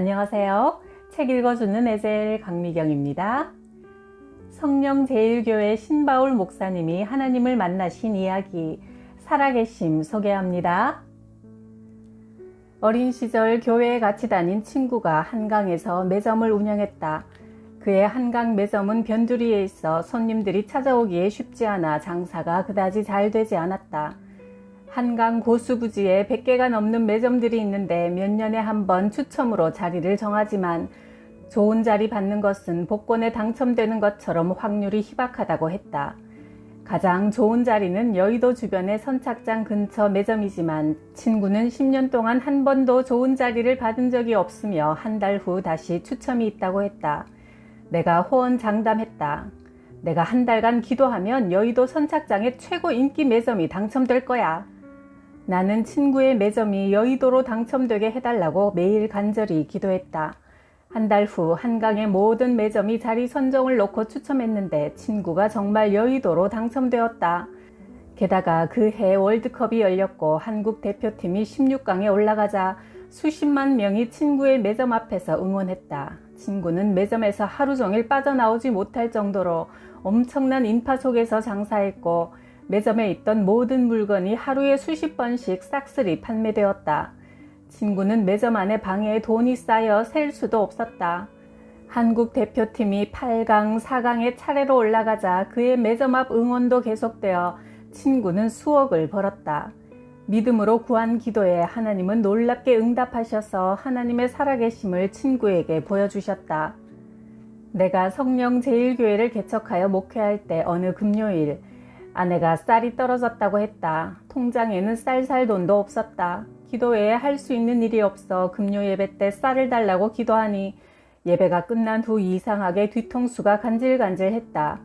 안녕하세요. 책 읽어주는 에젤 강미경입니다. 성령제일교회 신바울 목사님이 하나님을 만나신 이야기, 살아계심 소개합니다. 어린 시절 교회에 같이 다닌 친구가 한강에서 매점을 운영했다. 그의 한강 매점은 변두리에 있어 손님들이 찾아오기에 쉽지 않아 장사가 그다지 잘 되지 않았다. 한강 고수부지에 100개가 넘는 매점들이 있는데 몇 년에 한 번 추첨으로 자리를 정하지만 좋은 자리 받는 것은 복권에 당첨되는 것처럼 확률이 희박하다고 했다. 가장 좋은 자리는 여의도 주변의 선착장 근처 매점이지만 친구는 10년 동안 한 번도 좋은 자리를 받은 적이 없으며 한 달 후 다시 추첨이 있다고 했다. 내가 호언장담했다. 내가 한 달간 기도하면 여의도 선착장의 최고 인기 매점이 당첨될 거야. 나는 친구의 매점이 여의도로 당첨되게 해달라고 매일 간절히 기도했다. 한 달 후 한강의 모든 매점이 자리 선정을 놓고 추첨했는데 친구가 정말 여의도로 당첨되었다. 게다가 그해 월드컵이 열렸고 한국 대표팀이 16강에 올라가자 수십만 명이 친구의 매점 앞에서 응원했다. 친구는 매점에서 하루 종일 빠져나오지 못할 정도로 엄청난 인파 속에서 장사했고 매점에 있던 모든 물건이 하루에 수십 번씩 싹쓸이 판매되었다. 친구는 매점 안에 방에 돈이 쌓여 셀 수도 없었다. 한국 대표팀이 8강, 4강에 차례로 올라가자 그의 매점 앞 응원도 계속되어 친구는 수억을 벌었다. 믿음으로 구한 기도에 하나님은 놀랍게 응답하셔서 하나님의 살아계심을 친구에게 보여주셨다. 내가 성령제일교회를 개척하여 목회할 때 어느 금요일 아내가 쌀이 떨어졌다고 했다. 통장에는 쌀 살 돈도 없었다. 기도 외에 할 수 있는 일이 없어 금요 예배 때 쌀을 달라고 기도하니 예배가 끝난 후 이상하게 뒤통수가 간질간질했다.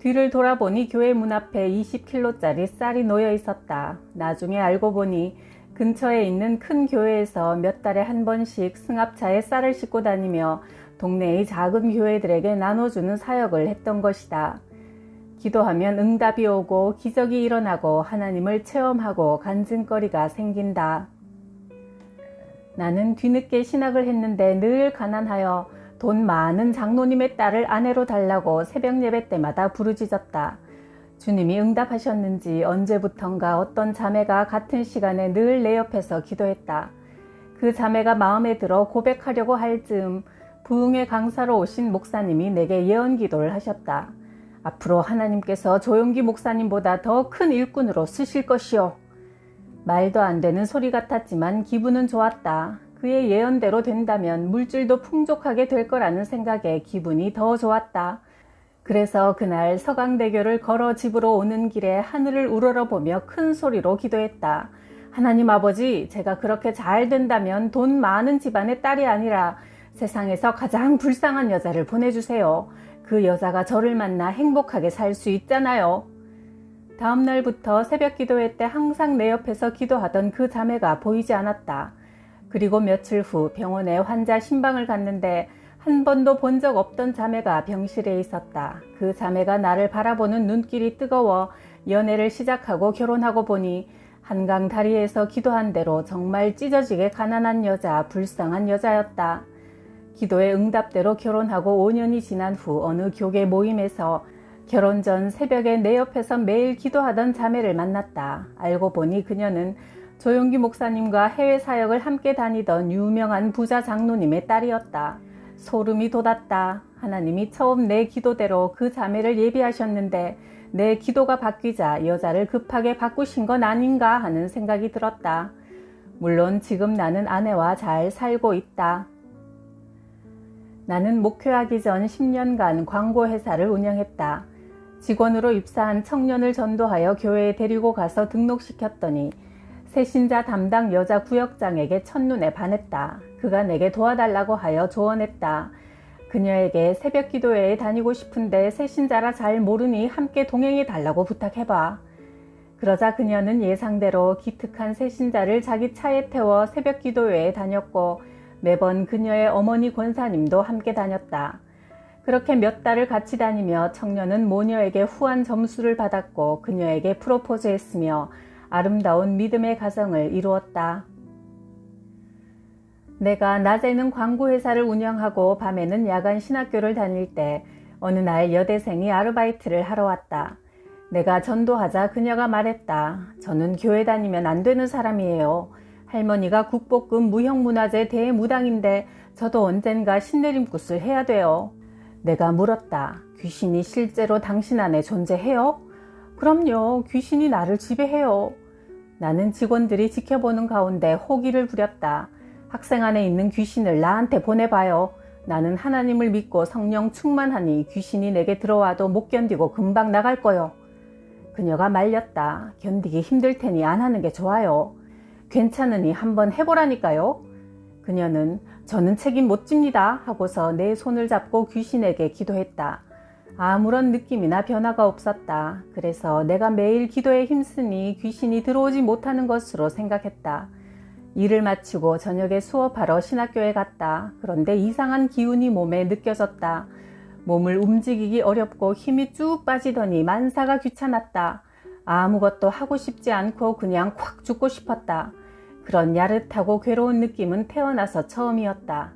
뒤를 돌아보니 교회 문 앞에 20kg짜리 쌀이 놓여 있었다. 나중에 알고 보니 근처에 있는 큰 교회에서 몇 달에 한 번씩 승합차에 쌀을 싣고 다니며 동네의 작은 교회들에게 나눠주는 사역을 했던 것이다. 기도하면 응답이 오고 기적이 일어나고 하나님을 체험하고 간증거리가 생긴다. 나는 뒤늦게 신학을 했는데 늘 가난하여 돈 많은 장로님의 딸을 아내로 달라고 새벽 예배 때마다 부르짖었다. 주님이 응답하셨는지 언제부턴가 어떤 자매가 같은 시간에 늘 내 옆에서 기도했다. 그 자매가 마음에 들어 고백하려고 할 즈음 부흥회 강사로 오신 목사님이 내게 예언 기도를 하셨다. 앞으로 하나님께서 조용기 목사님보다 더 큰 일꾼으로 쓰실 것이요. 말도 안 되는 소리 같았지만 기분은 좋았다. 그의 예언대로 된다면 물질도 풍족하게 될 거라는 생각에 기분이 더 좋았다. 그래서 그날 서강대교를 걸어 집으로 오는 길에 하늘을 우러러보며 큰 소리로 기도했다. 하나님 아버지, 제가 그렇게 잘 된다면 돈 많은 집안의 딸이 아니라 세상에서 가장 불쌍한 여자를 보내주세요. 그 여자가 저를 만나 행복하게 살 수 있잖아요. 다음 날부터 새벽 기도회 때 항상 내 옆에서 기도하던 그 자매가 보이지 않았다. 그리고 며칠 후 병원에 환자 신방을 갔는데 한 번도 본 적 없던 자매가 병실에 있었다. 그 자매가 나를 바라보는 눈길이 뜨거워 연애를 시작하고 결혼하고 보니 한강 다리에서 기도한 대로 정말 찢어지게 가난한 여자, 불쌍한 여자였다. 기도의 응답대로 결혼하고 5년이 지난 후 어느 교계 모임에서 결혼 전 새벽에 내 옆에서 매일 기도하던 자매를 만났다. 알고 보니 그녀는 조용기 목사님과 해외 사역을 함께 다니던 유명한 부자 장로님의 딸이었다. 소름이 돋았다. 하나님이 처음 내 기도대로 그 자매를 예비하셨는데 내 기도가 바뀌자 여자를 급하게 바꾸신 건 아닌가 하는 생각이 들었다. 물론 지금 나는 아내와 잘 살고 있다. 나는 목회하기 전 10년간 광고회사를 운영했다. 직원으로 입사한 청년을 전도하여 교회에 데리고 가서 등록시켰더니 새신자 담당 여자 구역장에게 첫눈에 반했다. 그가 내게 도와달라고 하여 조언했다. 그녀에게 새벽 기도회에 다니고 싶은데 새신자라 잘 모르니 함께 동행해 달라고 부탁해봐. 그러자 그녀는 예상대로 기특한 새신자를 자기 차에 태워 새벽 기도회에 다녔고 매번 그녀의 어머니 권사님도 함께 다녔다. 그렇게 몇 달을 같이 다니며 청년은 모녀에게 후한 점수를 받았고 그녀에게 프로포즈했으며 아름다운 믿음의 가정을 이루었다. 내가 낮에는 광고회사를 운영하고 밤에는 야간 신학교를 다닐 때 어느 날 여대생이 아르바이트를 하러 왔다. 내가 전도하자 그녀가 말했다. 저는 교회 다니면 안 되는 사람이에요. 할머니가 국보급 무형문화재 대무당인데 저도 언젠가 신내림굿을 해야 돼요. 내가 물었다. 귀신이 실제로 당신 안에 존재해요? 그럼요. 귀신이 나를 지배해요. 나는 직원들이 지켜보는 가운데 호기를 부렸다. 학생 안에 있는 귀신을 나한테 보내봐요. 나는 하나님을 믿고 성령 충만하니 귀신이 내게 들어와도 못 견디고 금방 나갈 거요. 그녀가 말렸다. 견디기 힘들 테니 안 하는 게 좋아요. 괜찮으니 한번 해보라니까요. 그녀는 저는 책임 못 집니다 하고서 내 손을 잡고 귀신에게 기도했다. 아무런 느낌이나 변화가 없었다. 그래서 내가 매일 기도에 힘쓰니 귀신이 들어오지 못하는 것으로 생각했다. 일을 마치고 저녁에 수업하러 신학교에 갔다. 그런데 이상한 기운이 몸에 느껴졌다. 몸을 움직이기 어렵고 힘이 쭉 빠지더니 만사가 귀찮았다. 아무것도 하고 싶지 않고 그냥 콱 죽고 싶었다. 그런 야릇하고 괴로운 느낌은 태어나서 처음이었다.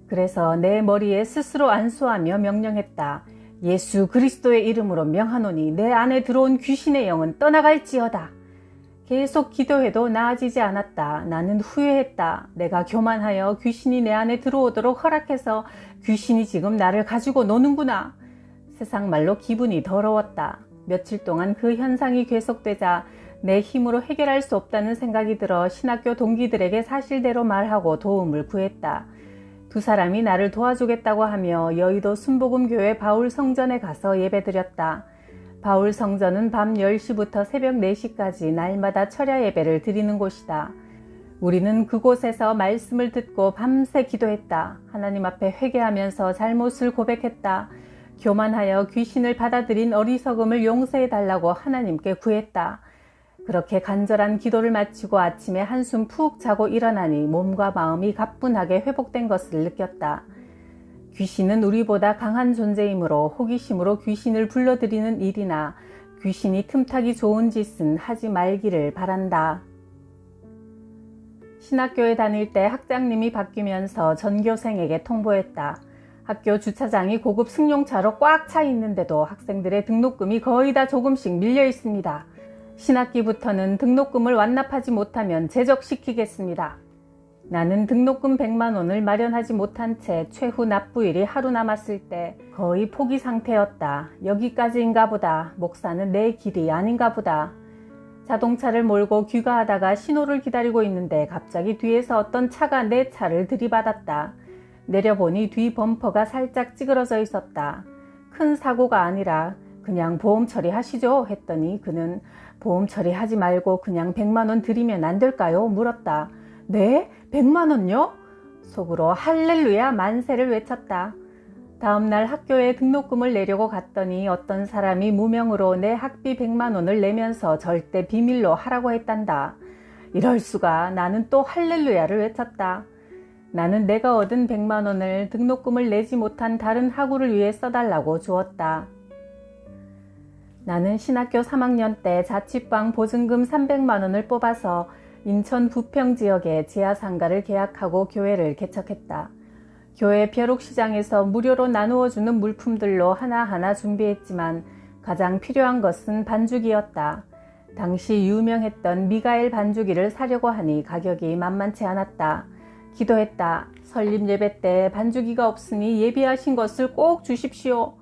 그래서 내 머리에 스스로 안수하며 명령했다. 예수 그리스도의 이름으로 명하노니 내 안에 들어온 귀신의 영은 떠나갈지어다. 계속 기도해도 나아지지 않았다. 나는 후회했다. 내가 교만하여 귀신이 내 안에 들어오도록 허락해서 귀신이 지금 나를 가지고 노는구나. 세상 말로 기분이 더러웠다. 며칠 동안 그 현상이 계속되자 내 힘으로 해결할 수 없다는 생각이 들어 신학교 동기들에게 사실대로 말하고 도움을 구했다. 두 사람이 나를 도와주겠다고 하며 여의도 순복음교회 바울 성전에 가서 예배드렸다. 바울 성전은 밤 10시부터 새벽 4시까지 날마다 철야 예배를 드리는 곳이다. 우리는 그곳에서 말씀을 듣고 밤새 기도했다. 하나님 앞에 회개하면서 잘못을 고백했다. 교만하여 귀신을 받아들인 어리석음을 용서해달라고 하나님께 구했다. 그렇게 간절한 기도를 마치고 아침에 한숨 푹 자고 일어나니 몸과 마음이 가뿐하게 회복된 것을 느꼈다. 귀신은 우리보다 강한 존재이므로 호기심으로 귀신을 불러들이는 일이나 귀신이 틈타기 좋은 짓은 하지 말기를 바란다. 신학교에 다닐 때 학장님이 바뀌면서 전교생에게 통보했다. 학교 주차장이 고급 승용차로 꽉 차 있는데도 학생들의 등록금이 거의 다 조금씩 밀려 있습니다. 신학기부터는 등록금을 완납하지 못하면 제적시키겠습니다. 나는 등록금 100만 원을 마련하지 못한 채 최후 납부일이 하루 남았을 때 거의 포기 상태였다. 여기까지인가 보다. 목사는 내 길이 아닌가 보다. 자동차를 몰고 귀가하다가 신호를 기다리고 있는데 갑자기 뒤에서 어떤 차가 내 차를 들이받았다. 내려보니 뒤 범퍼가 살짝 찌그러져 있었다. 큰 사고가 아니라 그냥 보험 처리하시죠 했더니 그는 보험 처리하지 말고 그냥 100만 원 드리면 안 될까요? 물었다. 네? 100만 원요? 속으로 할렐루야 만세를 외쳤다. 다음날 학교에 등록금을 내려고 갔더니 어떤 사람이 무명으로 내 학비 100만 원을 내면서 절대 비밀로 하라고 했단다. 이럴 수가. 나는 또 할렐루야를 외쳤다. 나는 내가 얻은 100만 원을 등록금을 내지 못한 다른 학우를 위해 써달라고 주었다. 나는 신학교 3학년 때 자취방 보증금 300만 원을 뽑아서 인천 부평 지역에 지하상가를 계약하고 교회를 개척했다. 교회 벼룩시장에서 무료로 나누어주는 물품들로 하나하나 준비했지만 가장 필요한 것은 반죽이었다. 당시 유명했던 미가엘 반죽이를 사려고 하니 가격이 만만치 않았다. 기도했다. 설립 예배 때 반죽이가 없으니 예비하신 것을 꼭 주십시오.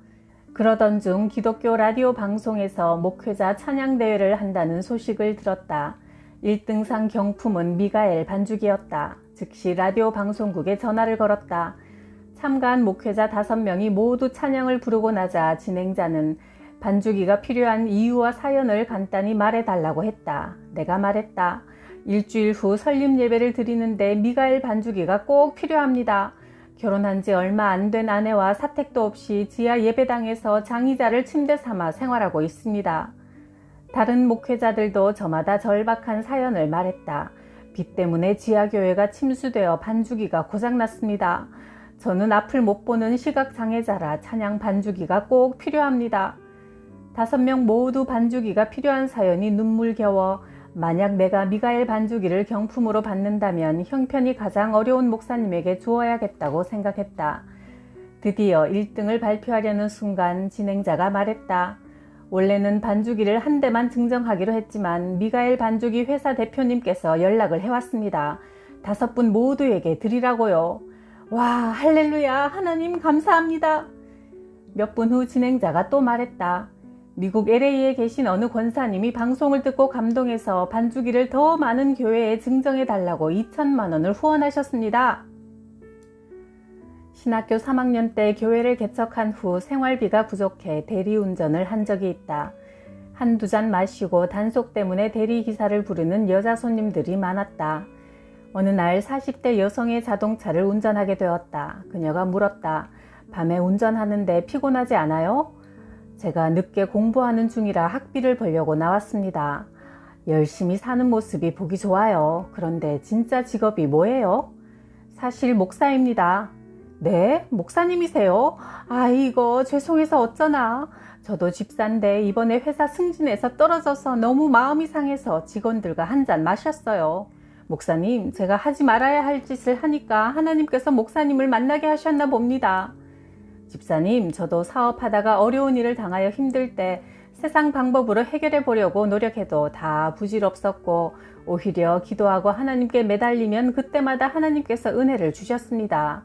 그러던 중 기독교 라디오 방송에서 목회자 찬양대회를 한다는 소식을 들었다. 1등상 경품은 미가엘 반죽이었다. 즉시 라디오 방송국에 전화를 걸었다. 참가한 목회자 5명이 모두 찬양을 부르고 나자 진행자는 반죽이가 필요한 이유와 사연을 간단히 말해달라고 했다. 내가 말했다. 일주일 후 설립 예배를 드리는데 미가엘 반죽이가 꼭 필요합니다. 결혼한 지 얼마 안 된 아내와 사택도 없이 지하 예배당에서 장의자를 침대 삼아 생활하고 있습니다. 다른 목회자들도 저마다 절박한 사연을 말했다. 비 때문에 지하교회가 침수되어 반죽이가 고장났습니다. 저는 앞을 못 보는 시각장애자라 찬양 반죽이가 꼭 필요합니다. 5명 모두 반죽이가 필요한 사연이 눈물겨워 만약 내가 미가엘 반주기를 경품으로 받는다면 형편이 가장 어려운 목사님에게 주어야겠다고 생각했다. 드디어 1등을 발표하려는 순간 진행자가 말했다. 원래는 반주기를 한 대만 증정하기로 했지만 미가엘 반주기 회사 대표님께서 연락을 해왔습니다. 5분 모두에게 드리라고요. 와, 할렐루야, 하나님 감사합니다. 몇 분 후 진행자가 또 말했다. 미국 LA에 계신 어느 권사님이 방송을 듣고 감동해서 반주기를 더 많은 교회에 증정해달라고 2천만 원을 후원하셨습니다. 신학교 3학년 때 교회를 개척한 후 생활비가 부족해 대리운전을 한 적이 있다. 한두 잔 마시고 단속 때문에 대리기사를 부르는 여자 손님들이 많았다. 어느 날 40대 여성의 자동차를 운전하게 되었다. 그녀가 물었다. 밤에 운전하는데 피곤하지 않아요? 제가 늦게 공부하는 중이라 학비를 벌려고 나왔습니다. 열심히 사는 모습이 보기 좋아요. 그런데 진짜 직업이 뭐예요? 사실 목사입니다. 네? 목사님이세요? 아이고, 죄송해서 어쩌나. 저도 집사인데 이번에 회사 승진해서 떨어져서 너무 마음이 상해서 직원들과 한 잔 마셨어요. 목사님, 제가 하지 말아야 할 짓을 하니까 하나님께서 목사님을 만나게 하셨나 봅니다. 집사님, 저도 사업하다가 어려운 일을 당하여 힘들 때 세상 방법으로 해결해 보려고 노력해도 다 부질없었고 오히려 기도하고 하나님께 매달리면 그때마다 하나님께서 은혜를 주셨습니다.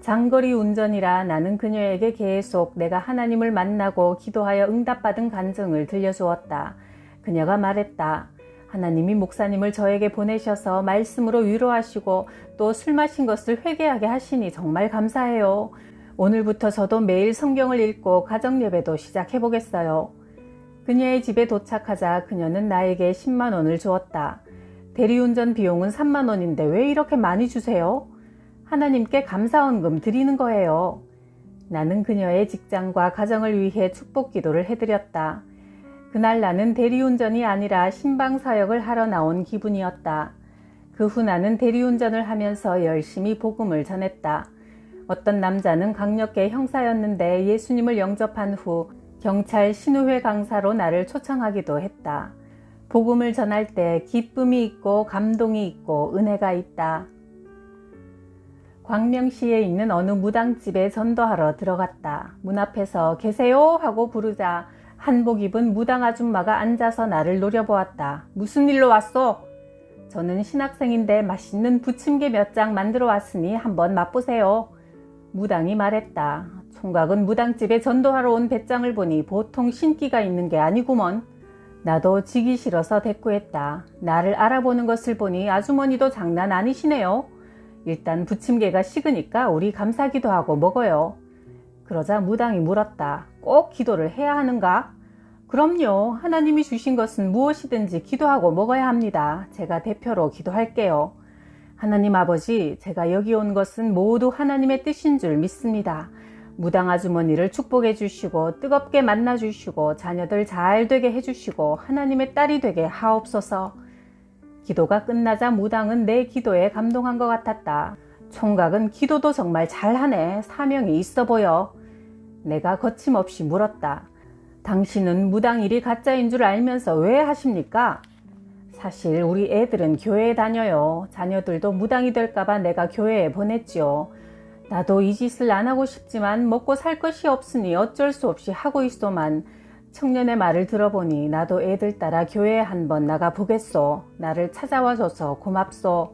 장거리 운전이라 나는 그녀에게 계속 내가 하나님을 만나고 기도하여 응답받은 간증을 들려주었다. 그녀가 말했다. 하나님이 목사님을 저에게 보내셔서 말씀으로 위로하시고 또 술 마신 것을 회개하게 하시니 정말 감사해요. 오늘부터 저도 매일 성경을 읽고 가정예배도 시작해 보겠어요. 그녀의 집에 도착하자 그녀는 나에게 10만 원을 주었다. 대리운전 비용은 3만 원인데 왜 이렇게 많이 주세요? 하나님께 감사원금 드리는 거예요. 나는 그녀의 직장과 가정을 위해 축복 기도를 해드렸다. 그날 나는 대리운전이 아니라 신방사역을 하러 나온 기분이었다. 그 후 나는 대리운전을 하면서 열심히 복음을 전했다. 어떤 남자는 강력계 형사였는데 예수님을 영접한 후 경찰 신우회 강사로 나를 초청하기도 했다. 복음을 전할 때 기쁨이 있고 감동이 있고 은혜가 있다. 광명시에 있는 어느 무당집에 전도하러 들어갔다. 문 앞에서 계세요? 하고 부르자 한복 입은 무당 아줌마가 앉아서 나를 노려보았다. 무슨 일로 왔소? 저는 신학생인데 맛있는 부침개 몇 장 만들어 왔으니 한번 맛보세요. 무당이 말했다. 총각은 무당집에 전도하러 온 배짱을 보니 보통 신기가 있는 게 아니구먼. 나도 지기 싫어서 대꾸했다. 나를 알아보는 것을 보니 아주머니도 장난 아니시네요. 일단 부침개가 식으니까 우리 감사기도 하고 먹어요. 그러자 무당이 물었다. 꼭 기도를 해야 하는가? 그럼요. 하나님이 주신 것은 무엇이든지 기도하고 먹어야 합니다. 제가 대표로 기도할게요. 하나님 아버지, 제가 여기 온 것은 모두 하나님의 뜻인 줄 믿습니다. 무당 아주머니를 축복해 주시고 뜨겁게 만나 주시고 자녀들 잘 되게 해 주시고 하나님의 딸이 되게 하옵소서. 기도가 끝나자 무당은 내 기도에 감동한 것 같았다. 총각은 기도도 정말 잘하네. 사명이 있어 보여. 내가 거침없이 물었다. 당신은 무당 일이 가짜인 줄 알면서 왜 하십니까? 사실 우리 애들은 교회에 다녀요. 자녀들도 무당이 될까봐 내가 교회에 보냈지요. 나도 이 짓을 안 하고 싶지만 먹고 살 것이 없으니 어쩔 수 없이 하고 있소만 청년의 말을 들어보니 나도 애들 따라 교회에 한번 나가 보겠소. 나를 찾아와줘서 고맙소.